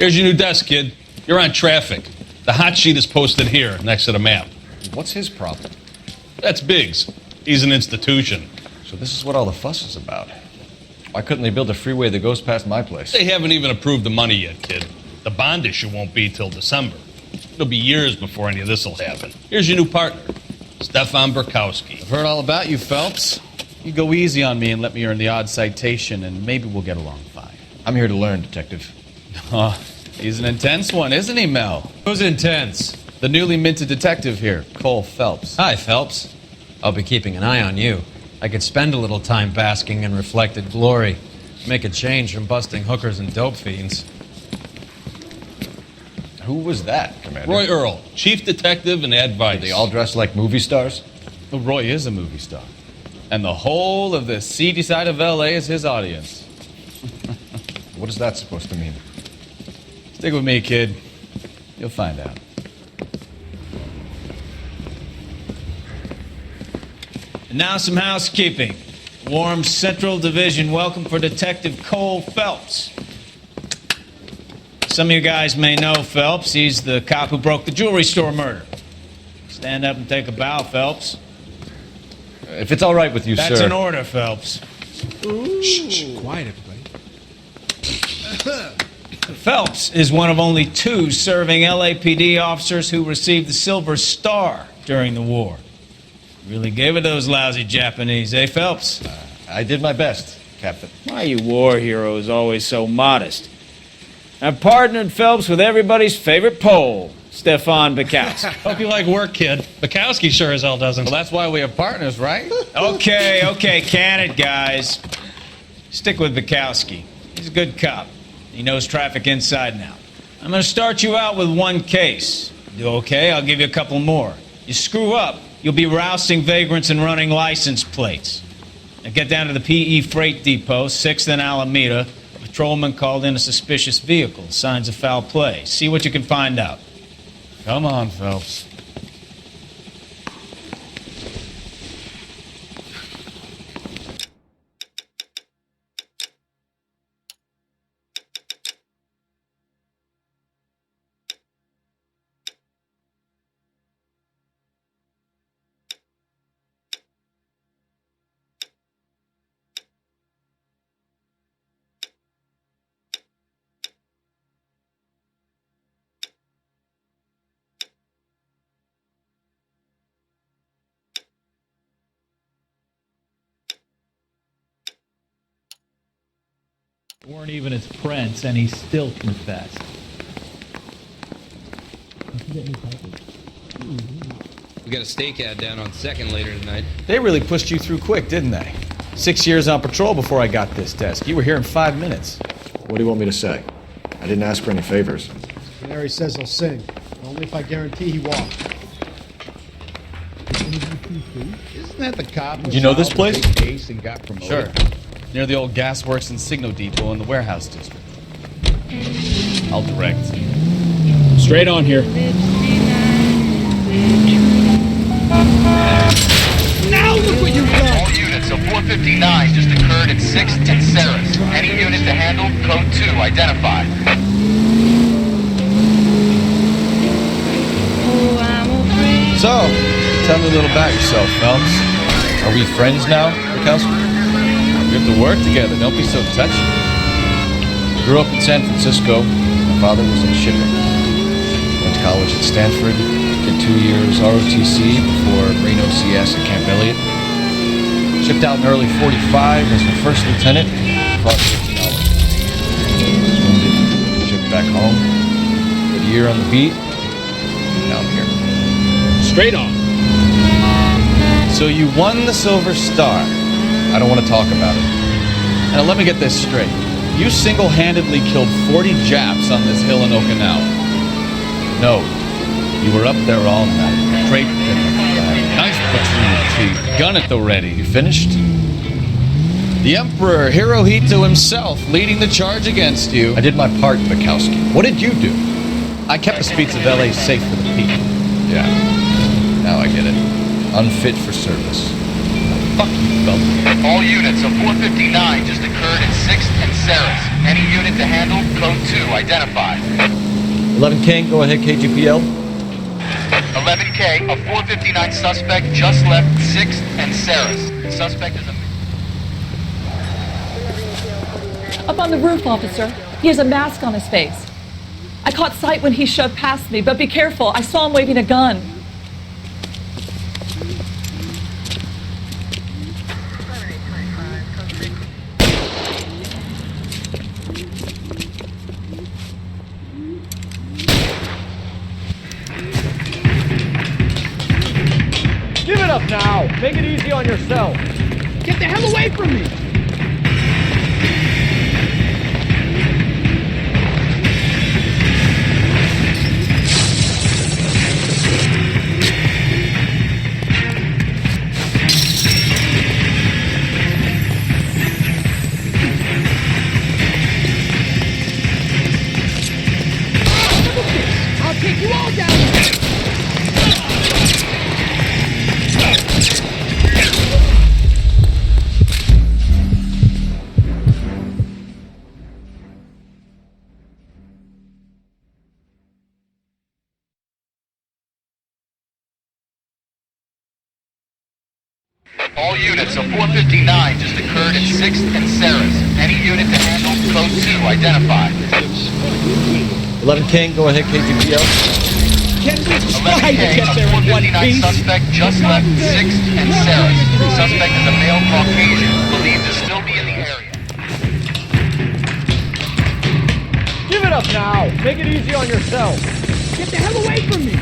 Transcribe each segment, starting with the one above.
Here's your new desk, kid. You're on traffic. The hot sheet is posted here, next to the map. What's his problem? That's Biggs. He's an institution. So this is what all the fuss is about. Why couldn't they build a freeway that goes past my place? They haven't even approved the money yet, kid. The bond issue won't be till December. It'll be years before any of this will happen. Here's your new partner, Stefan Burkowski. I've heard all about you, Phelps. You go easy on me and let me earn the odd citation, and maybe we'll get along fine. I'm here to learn, Detective. Oh, he's an intense one, isn't he, Mel? Who's intense? The newly minted detective here, Cole Phelps. Hi, Phelps. I'll be keeping an eye on you. I could spend a little time basking in reflected glory. Make a change from busting hookers and dope fiends. Who was that, Commander? Roy Earl, chief detective and advice. Are they all dressed like movie stars? Well, Roy is a movie star. And the whole of the seedy side of L.A. is his audience. What is that supposed to mean? Stick with me, kid. You'll find out. And now some housekeeping. Warm Central Division welcome for Detective Cole Phelps. Some of you guys may know Phelps. He's the cop who broke the jewelry store murder. Stand up and take a bow, Phelps. If it's all right with you, sir. That's an order, Phelps. Shh, quiet, everybody. Phelps is one of only 2 serving LAPD officers who received the Silver Star during the war. Really gave it those lousy Japanese, eh, Phelps? I did my best, Captain. Why are you war heroes always so modest? I've partnered Phelps with everybody's favorite Pole, Stefan Burkowski. Hope you like work, kid. Bukowski sure as hell doesn't. Well, that's why we have partners, right? Okay, can it, guys. Stick with Bukowski. He's a good cop. He knows traffic inside and out. I'm going to start you out with 1 case. Do okay? I'll give you a couple more. You screw up, you'll be rousting vagrants and running license plates. Now get down to the PE Freight Depot, 6th and Alameda. A patrolman called in a suspicious vehicle. Signs of foul play. See what you can find out. Come on, Phelps. Weren't even his friends, and he still confessed. We got a stake ad down on 2nd later tonight. They really pushed you through quick, didn't they? 6 years on patrol before I got this desk. You were here in 5 minutes. What do you want me to say? I didn't ask for any favors. Larry says he'll sing, only if I guarantee he won't. Isn't that the cop? Do you know this place? Case and got promoted? Sure. Near the old gasworks and signal depot in the warehouse district. I'll direct. Straight on here. Now look what you've done! All units, a 459 just occurred at 6th and Ceres. Any unit to handle, code 2, identified. So, tell me a little about yourself, Phelps. Are we friends now, Burkowski? We have to work together. Don't be so touchy. Grew up in San Francisco. My father was in shipping. Went to college at Stanford. Did 2 years ROTC before Marine OCS at Camp Elliott. Shipped out in early 45 as a first lieutenant. Fought 18 hours. Was wounded. Shipped back home. Did a year on the beat. Now I'm here. Straight on. So you won the Silver Star. I don't want to talk about it. Now let me get this straight. You single-handedly killed 40 Japs on this hill in Okinawa. No, you were up there all night, draped in the flag, knife between your teeth, gun at the ready. You finished? The Emperor Hirohito himself leading the charge against you. I did my part, Bukowski. What did you do? I kept the streets of L.A. safe for the people. Yeah, now I get it. Unfit for service. Fuck you, Phelps. All units, a 459 just occurred at 6th and Ceres. Any unit to handle, code 2 identified. 11 King, go ahead, KGPL. 11K, a 459 suspect just left 6th and Ceres. Suspect is a... Up on the roof, officer. He has a mask on his face. I caught sight when he shoved past me, but be careful. I saw him waving a gun. Give it up now! Make it easy on yourself! Get the hell away from me! I'll take you all down! All units, a 459 just occurred at 6th and Ceres. Any unit to handle, code 2 identified. 11 King, go ahead, KGPL. Can we try to 11K, get a there in one 459 piece? suspect just left 6th and Ceres. Suspect is a male Caucasian, believed to still be in the area. Give it up now! Make it easy on yourself! Get the hell away from me!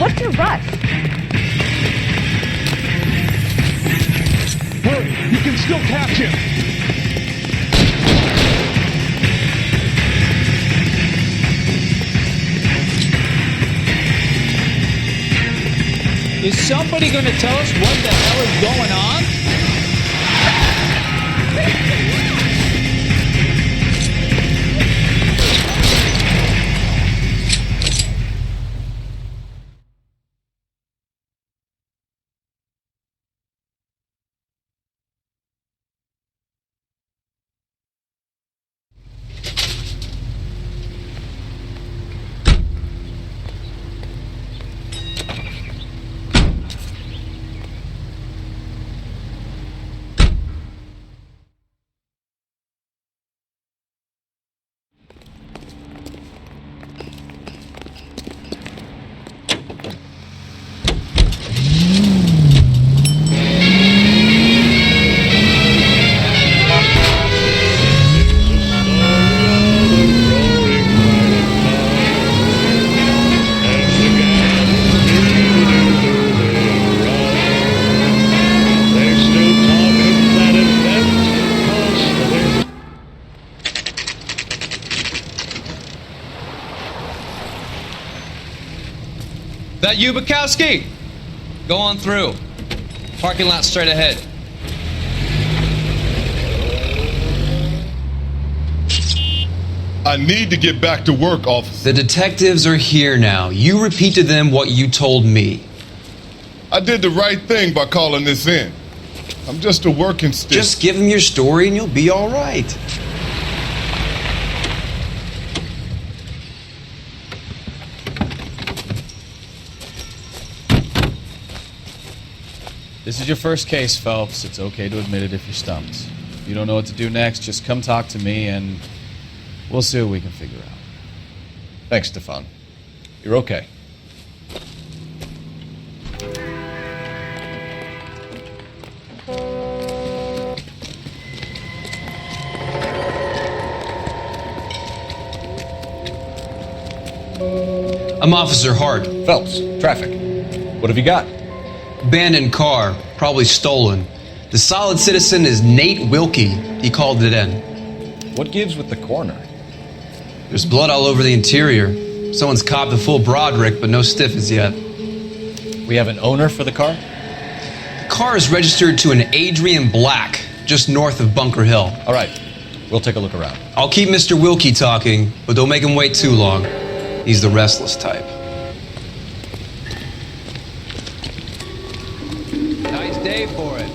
What's your rush? Hurry! You can still catch him! Is somebody going to tell us what the hell is going on? That you, Bukowski? Go on through. Parking lot straight ahead. I need to get back to work, officer. The detectives are here now. You repeat to them what you told me. I did the right thing by calling this in. I'm just a working stick. Just give them your story and you'll be all right. This is your first case, Phelps. It's okay to admit it if you're stumped. If you don't know what to do next, just come talk to me and we'll see what we can figure out. Thanks, Stefan. You're okay. I'm Officer Hart. Phelps, traffic. What have you got? Abandoned car, probably stolen. The solid citizen is Nate Wilkie. He called it in. What gives with the coroner? There's blood all over the interior. Someone's copped a full Broderick, but no stiff as yet. We have an owner for the car? The car is registered to an Adrian Black, just north of Bunker Hill. All right. We'll take a look around. I'll keep Mr. Wilkie talking, but don't make him wait too long. He's the restless type. Nice day for it.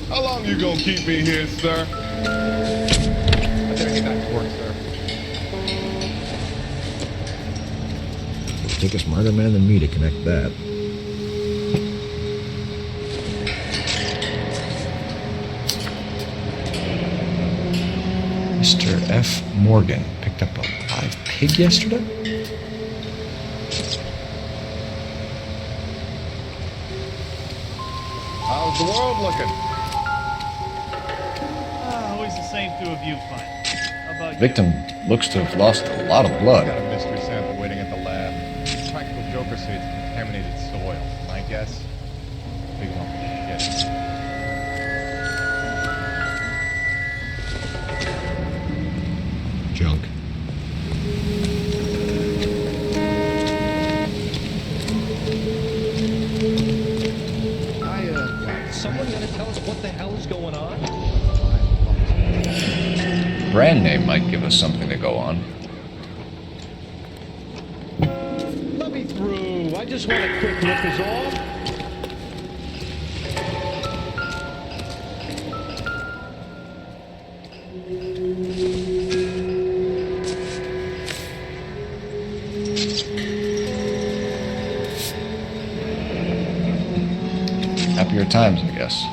How long you gonna keep me here, sir? I better get back to work, sir. It'll take a smarter man than me to connect that. Mr. F. Morgan picked up a live pig yesterday? How's the world looking? Always the same two of you fight. How about you? Victim looks to have lost a lot of blood. Got a mystery sample waiting at the lab. Practical Joker say it's contaminated soil. My guess? Big lump of shit. Junk. Someone gonna tell us what the hell is going on? Brand name might give us something to go on. Let me through. I just want a quick look is all. Happier times, I guess.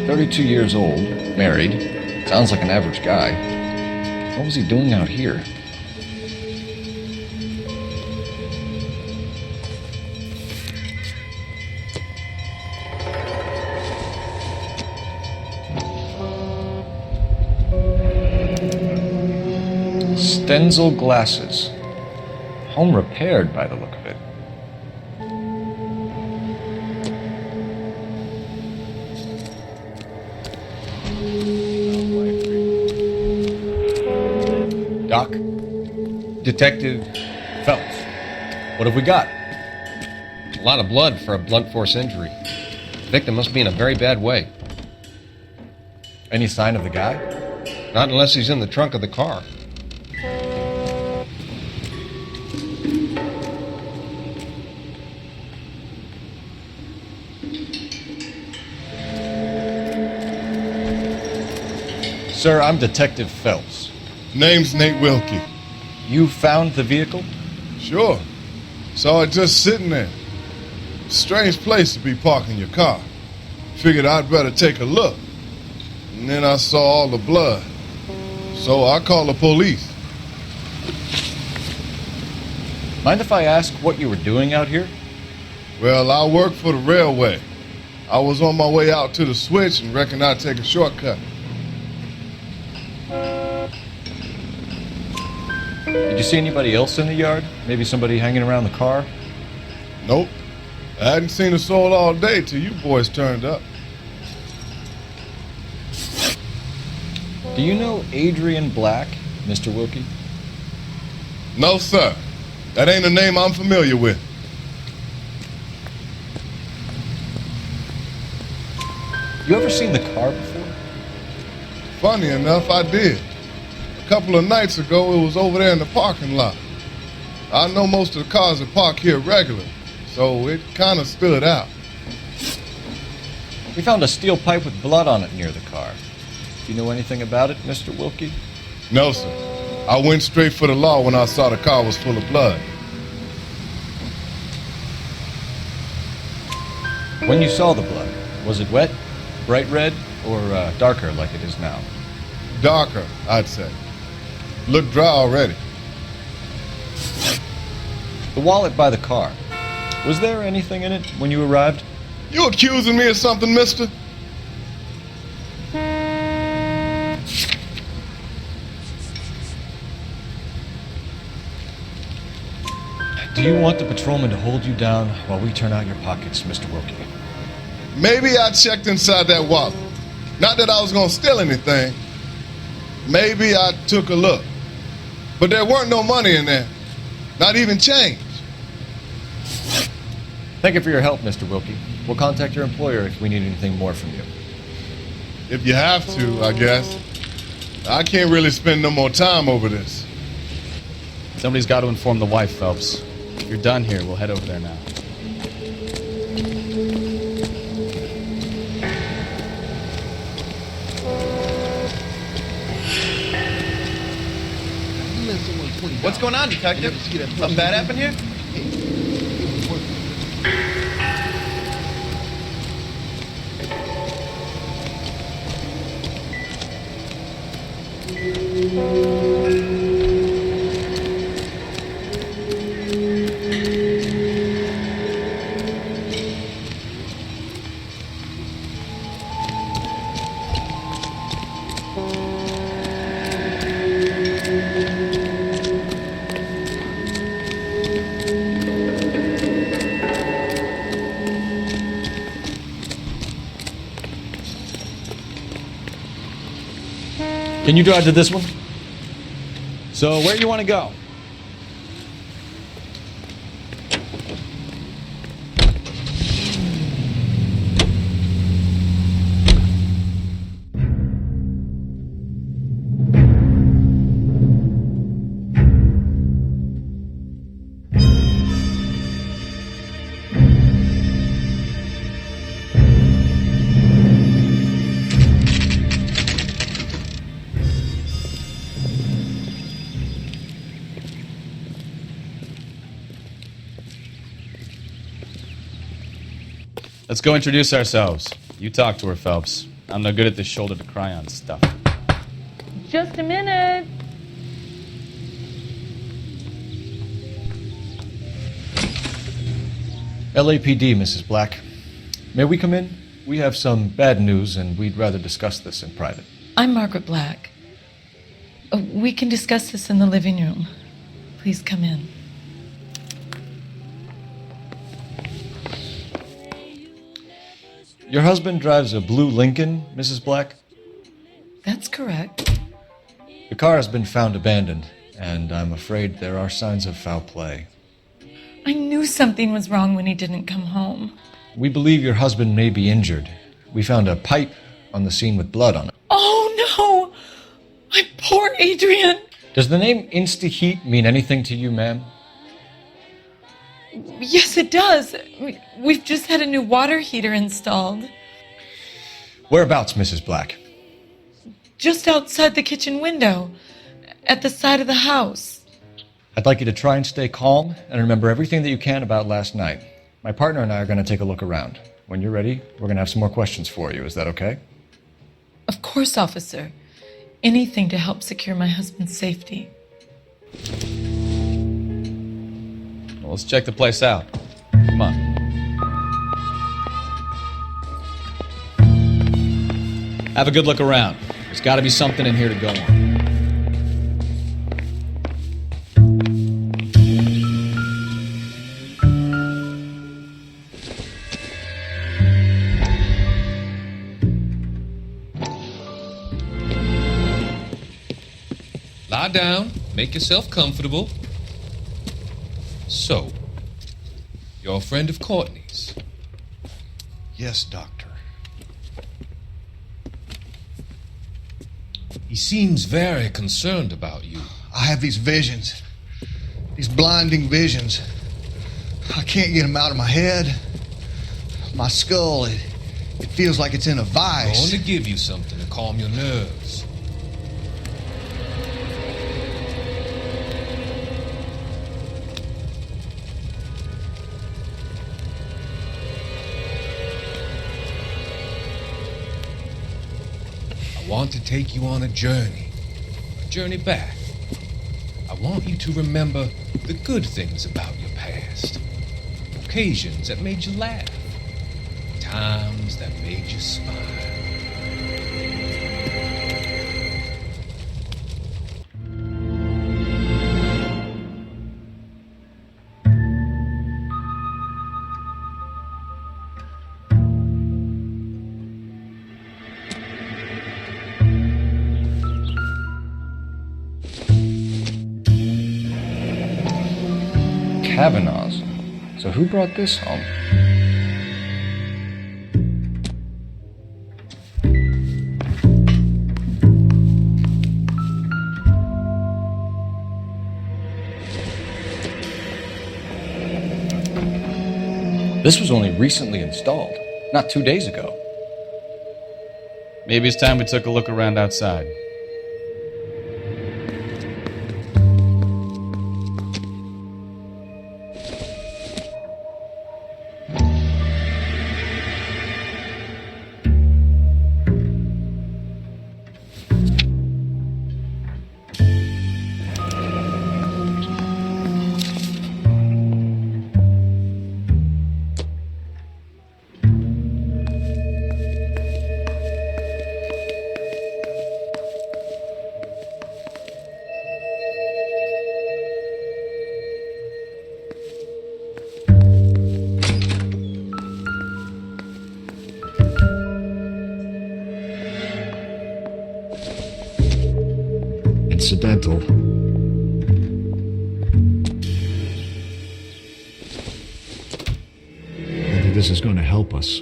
"32 years old, married. Sounds like an average guy. What was he doing out here?" Stenzel glasses. Home repaired by the look of it. Doc? Detective Phelps. What have we got? A lot of blood for a blunt force injury. The victim must be in a very bad way. Any sign of the guy? Not unless he's in the trunk of the car. Sir, I'm Detective Phelps. Name's Nate Wilkie. You found the vehicle? Sure. Saw it just sitting there. Strange place to be parking your car. Figured I'd better take a look. And then I saw all the blood. So I called the police. Mind if I ask what you were doing out here? Well, I work for the railway. I was on my way out to the switch and reckoned I'd take a shortcut. Did you see anybody else in the yard? Maybe somebody hanging around the car? Nope. I hadn't seen a soul all day till you boys turned up. Do you know Adrian Black, Mr. Wilkie? No, sir. That ain't a name I'm familiar with. You ever seen the car before? Funny enough, I did. A couple of nights ago, it was over there in the parking lot. I know most of the cars that park here regularly, so it kind of stood out. We found a steel pipe with blood on it near the car. Do you know anything about it, Mr. Wilkie? No, sir. I went straight for the law when I saw the car was full of blood. When you saw the blood, was it wet, bright red, or darker like it is now? Darker, I'd say. Looked dry already. The wallet by the car. Was there anything in it when you arrived? You accusing me of something, mister? Do you want the patrolman to hold you down while we turn out your pockets, Mr. Wilkie? Maybe I checked inside that wallet. Not that I was gonna steal anything. Maybe I took a look. But there weren't no money in there. Not even change. Thank you for your help, Mr. Wilkie. We'll contact your employer if we need anything more from you. If you have to, I guess. I can't really spend no more time over this. Somebody's got to inform the wife, Phelps. If you're done here, we'll head over there now. What's going on, Detective? Something bad happened here? Can you drive to this one? So, where do you want to go? Let's go introduce ourselves. You talk to her, Phelps. I'm no good at this shoulder to cry on stuff. Just a minute. LAPD, Mrs. Black. May we come in? We have some bad news, and we'd rather discuss this in private. I'm Margaret Black. We can discuss this in the living room. Please come in. Your husband drives a blue Lincoln, Mrs. Black? That's correct. The car has been found abandoned, and I'm afraid there are signs of foul play. I knew something was wrong when he didn't come home. We believe your husband may be injured. We found a pipe on the scene with blood on it. Oh, no! My poor Adrian! Does the name Insta-Heat mean anything to you, ma'am? Yes, it does. We've just had a new water heater installed. Whereabouts, Mrs. Black? Just outside the kitchen window, at the side of the house. I'd like you to try and stay calm and remember everything that you can about last night. My partner and I are going to take a look around. When you're ready, we're going to have some more questions for you. Is that okay? Of course, officer. Anything to help secure my husband's safety. Well, let's check the place out. Come on. Have a good look around. There's got to be something in here to go on. Lie down, make yourself comfortable. So, you're a friend of Courtney's? Yes, Doctor. He seems very concerned about you. I have these visions. These blinding visions. I can't get them out of my head. My skull, it feels like it's in a vice. I want to give you something to calm your nerves. I want to take you on a journey back. I want you to remember the good things about your past, occasions that made you laugh, times that made you smile. Kavanaugh's. So who brought this home? This was only recently installed, not 2 days ago. Maybe it's time we took a look around outside. Incidental. Maybe this is going to help us.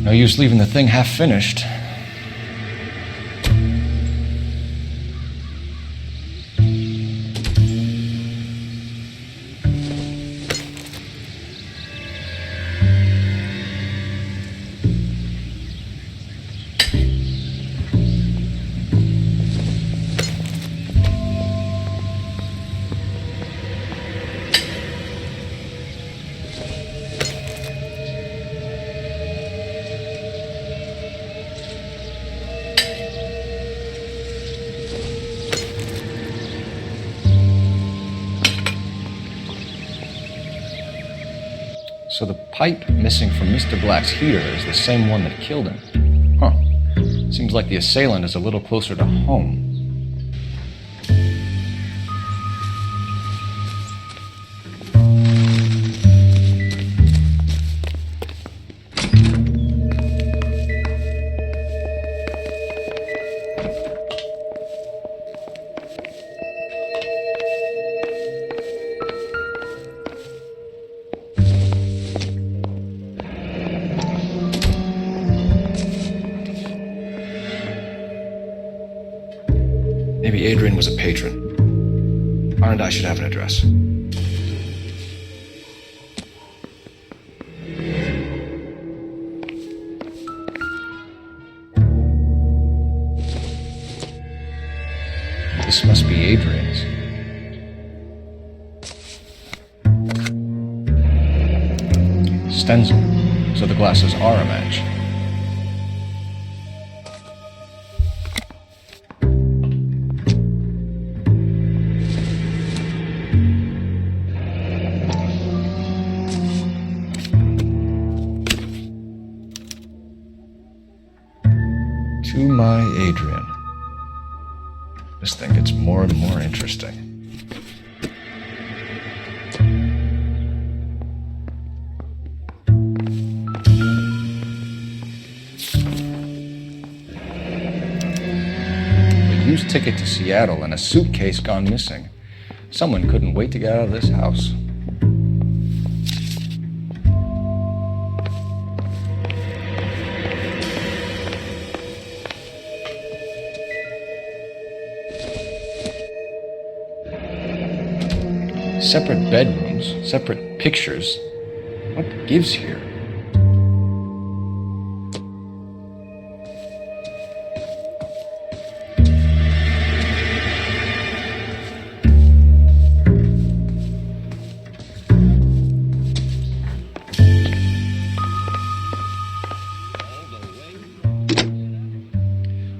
No use leaving the thing half finished. So the pipe missing from Mr. Black's heater is the same one that killed him. Huh. Seems like the assailant is a little closer to home. Maybe Adrian was a patron. R&I should have an address. This must be Adrian's. Stencil, so the glasses are a match. To my Adrian. This thing gets more and more interesting. A used ticket to Seattle and a suitcase gone missing. Someone couldn't wait to get out of this house. Separate bedrooms, separate pictures. What gives here?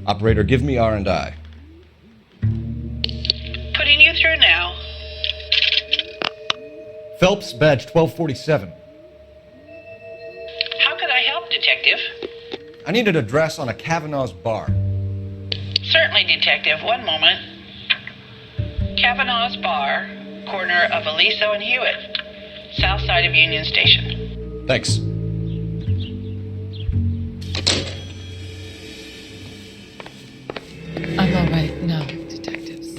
Operator, give me R&I. Putting you through now. Phelps, badge 1247. How could I help, Detective? I need an address on a Kavanaugh's bar. Certainly, Detective. One moment. Kavanaugh's Bar, corner of Aliso and Hewitt, south side of Union Station. Thanks. I'm all right now, detectives.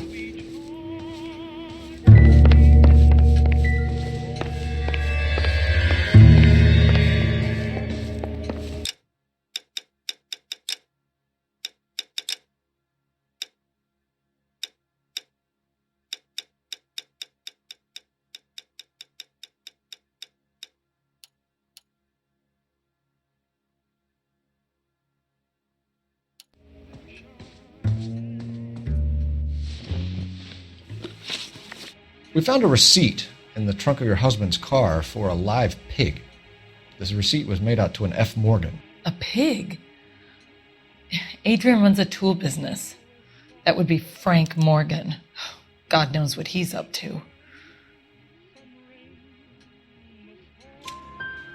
We found a receipt in the trunk of your husband's car for a live pig. This receipt was made out to an F. Morgan. A pig? Adrian runs a tool business. That would be Frank Morgan. God knows what he's up to.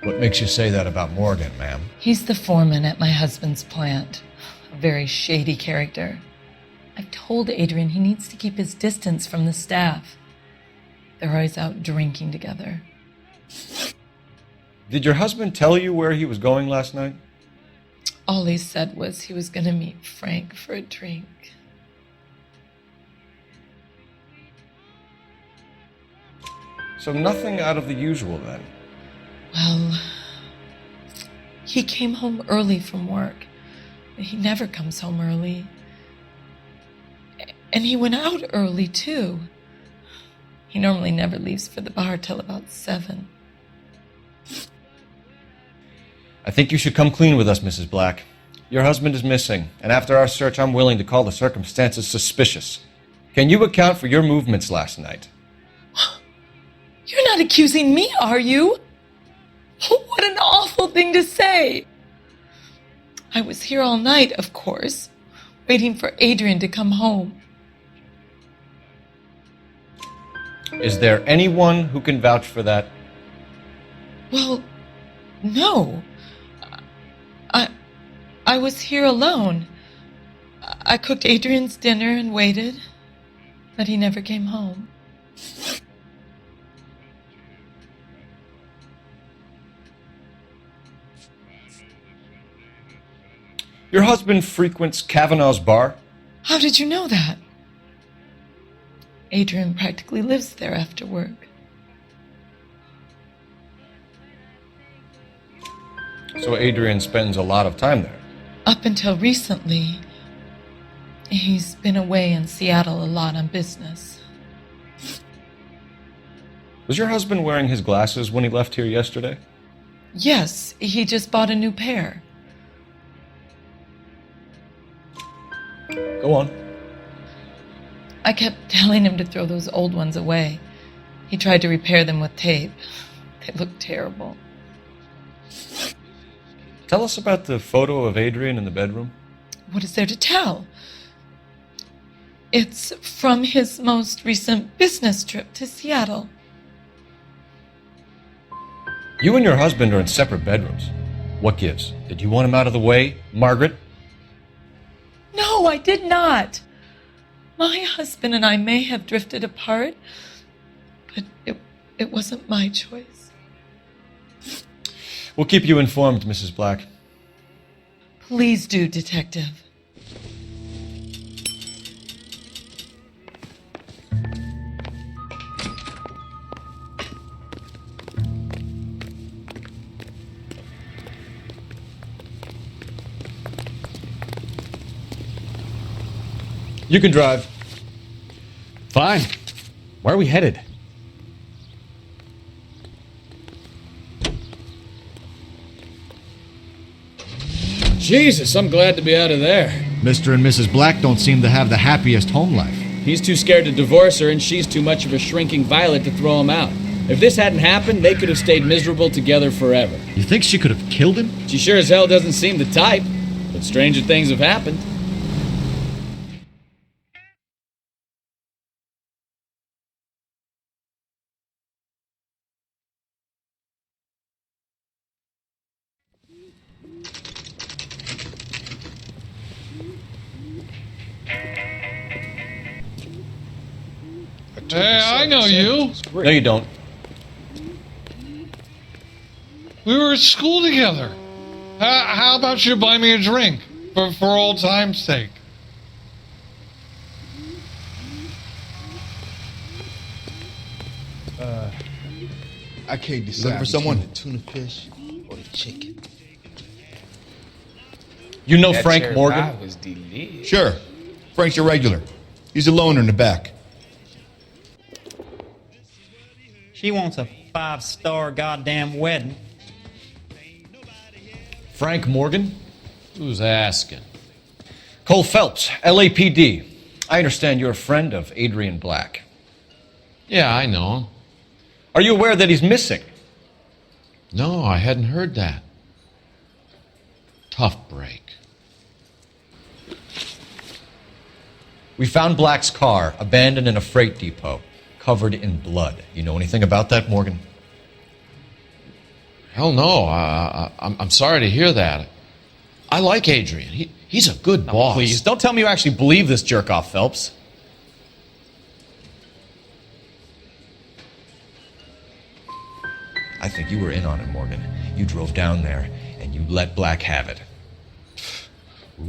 What makes you say that about Morgan, ma'am? He's the foreman at my husband's plant. A very shady character. I've told Adrian he needs to keep his distance from the staff. They're always out drinking together. Did your husband tell you where he was going last night? All he said was he was going to meet Frank for a drink. So nothing out of the usual then? Well, he came home early from work. He never comes home early. And he went out early, too. He normally never leaves for the bar till about 7. I think you should come clean with us, Mrs. Black. Your husband is missing, and after our search, I'm willing to call the circumstances suspicious. Can you account for your movements last night? You're not accusing me, are you? What an awful thing to say. I was here all night, of course, waiting for Adrian to come home. Is there anyone who can vouch for that? Well, no. I was here alone. I cooked Adrian's dinner and waited, but he never came home. Your husband frequents Kavanaugh's bar? How did you know that? Adrian practically lives there after work. So Adrian spends a lot of time there? Up until recently, he's been away in Seattle a lot on business. Was your husband wearing his glasses when he left here yesterday? Yes, he just bought a new pair. Go on. I kept telling him to throw those old ones away. He tried to repair them with tape. They looked terrible. Tell us about the photo of Adrian in the bedroom. What is there to tell? It's from his most recent business trip to Seattle. You and your husband are in separate bedrooms. What gives? Did you want him out of the way, Margaret? No, I did not. My husband and I may have drifted apart, but it wasn't my choice. We'll keep you informed, Mrs. Black. Please do, Detective. You can drive. Fine. Where are we headed? Jesus, I'm glad to be out of there. Mr. and Mrs. Black don't seem to have the happiest home life. He's too scared to divorce her, and she's too much of a shrinking violet to throw him out. If this hadn't happened, they could have stayed miserable together forever. You think she could have killed him? She sure as hell doesn't seem the type, but stranger things have happened. Hey, I know you. No, you don't. We were at school together. How about you buy me a drink for old time's sake? I can't decide. Looking for someone? between the tuna fish or the chicken. You know That Frank cherry Morgan? pie was delicious. Sure. Frank's your regular. He's a loner in the back. She wants a 5-star goddamn wedding. Frank Morgan? Who's asking? Cole Phelps, LAPD. I understand you're a friend of Adrian Black. Yeah, I know him. Are you aware that he's missing? No, I hadn't heard that. Tough break. We found Black's car abandoned in a freight depot, covered in blood. You know anything about that, Morgan? Hell no. I'm sorry to hear that. I like Adrian. He's a good boss. Please, don't tell me you actually believe this jerk-off, Phelps. I think you were in on it, Morgan. You drove down there, and you let Black have it.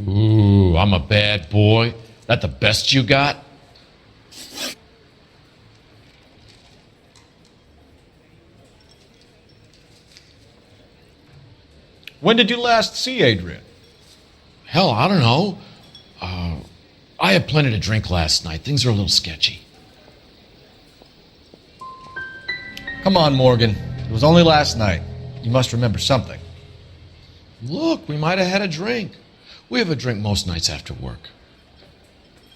Ooh, I'm a bad boy. That the best you got? When did you last see Adrian? Hell, I don't know. I had plenty to drink last night. Things are a little sketchy. Come on, Morgan. It was only last night. You must remember something. Look, we might have had a drink. We have a drink most nights after work.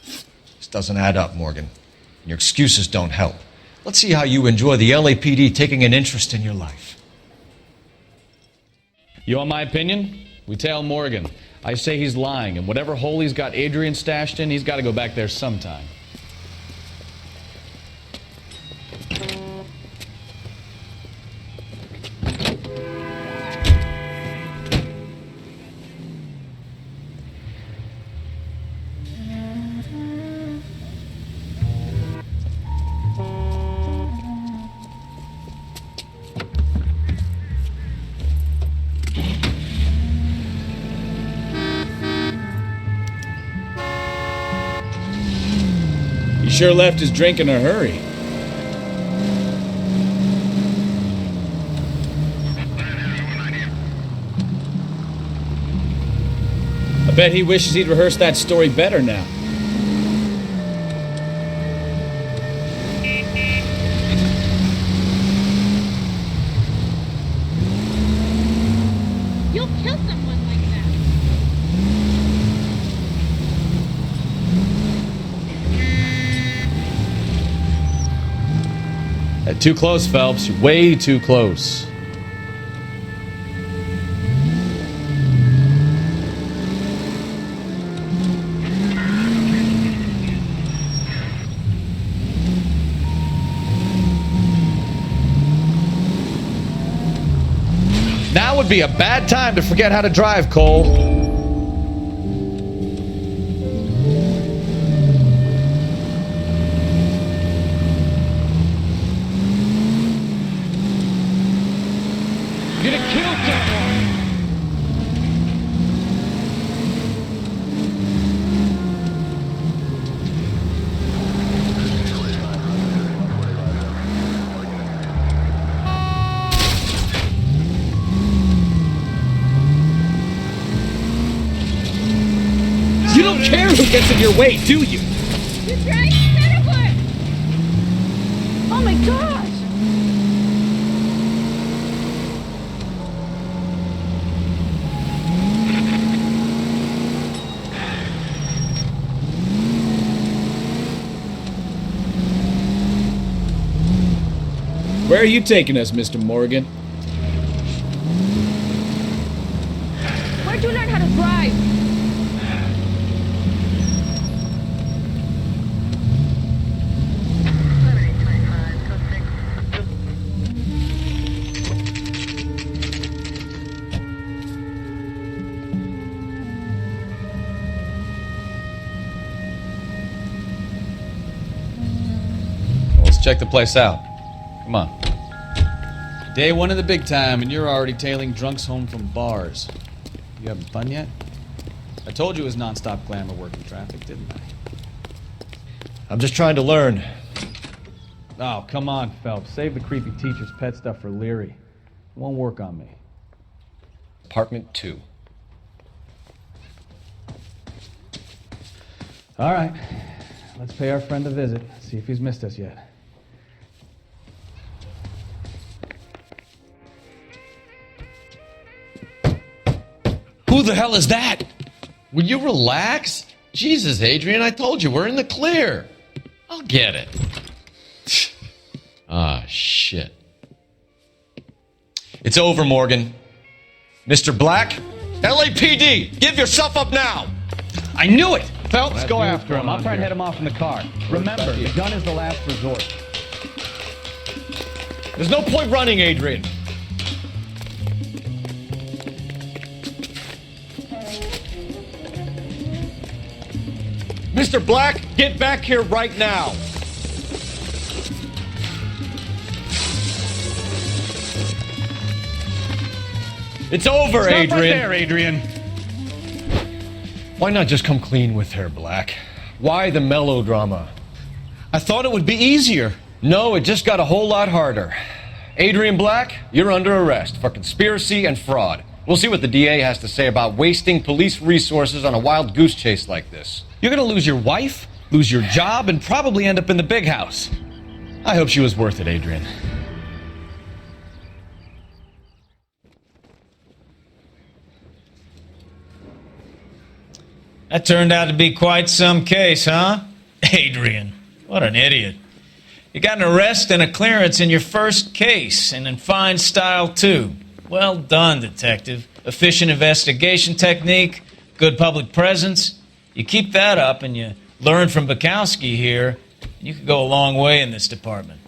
This doesn't add up, Morgan. Your excuses don't help. Let's see how you enjoy the LAPD taking an interest in your life. You want my opinion? We tail Morgan. I say he's lying, and whatever hole he's got Adrian stashed in, he's got to go back there sometime. He sure left his drink in a hurry. I bet he wishes he'd rehearsed that story better now. You'll kill someone like that. Too close, Phelps. You're way too close. Now would be a bad time to forget how to drive, Cole. You'd have killed someone. You don't care who gets in your way, do you? You're trying to set a bush. Oh my gosh. Where are you taking us, Mr. Morgan? Where'd you learn how to drive? check the place out. Come on. Day one of the big time, and you're already tailing drunks home from bars. You having fun yet? I told you it was non-stop glamour working traffic, didn't I? I'm just trying to learn. Oh, come on, Phelps. Save the creepy teacher's pet stuff for Leary. It won't work on me. Apartment 2. All right. Let's pay our friend a visit. See if he's missed us yet. Who the hell is that? Will you relax? Jesus, Adrian, I told you, we're in the clear. I'll get it. Ah, shit. It's over, Morgan. Mr. Black? LAPD! Give yourself up now! I knew it! Phelps, go after him. I'll try and head him off in the car. Remember, the gun is the last resort. There's no point running, Adrian. Mr. Black, get back here right now. It's over, Stop Adrian. right there, Adrian. Why not just come clean with her, Black? Why the melodrama? I thought it would be easier. No, it just got a whole lot harder. Adrian Black, you're under arrest for conspiracy and fraud. We'll see what the DA has to say about wasting police resources on a wild goose chase like this. You're gonna lose your wife, lose your job, and probably end up in the big house. I hope she was worth it, Adrian. That turned out to be quite some case, huh? Adrian, what an idiot. You got an arrest and a clearance in your first case, and in fine style, too. Well done, detective. Efficient investigation technique, good public presence. You keep that up and you learn from Bukowski here, you could go a long way in this department.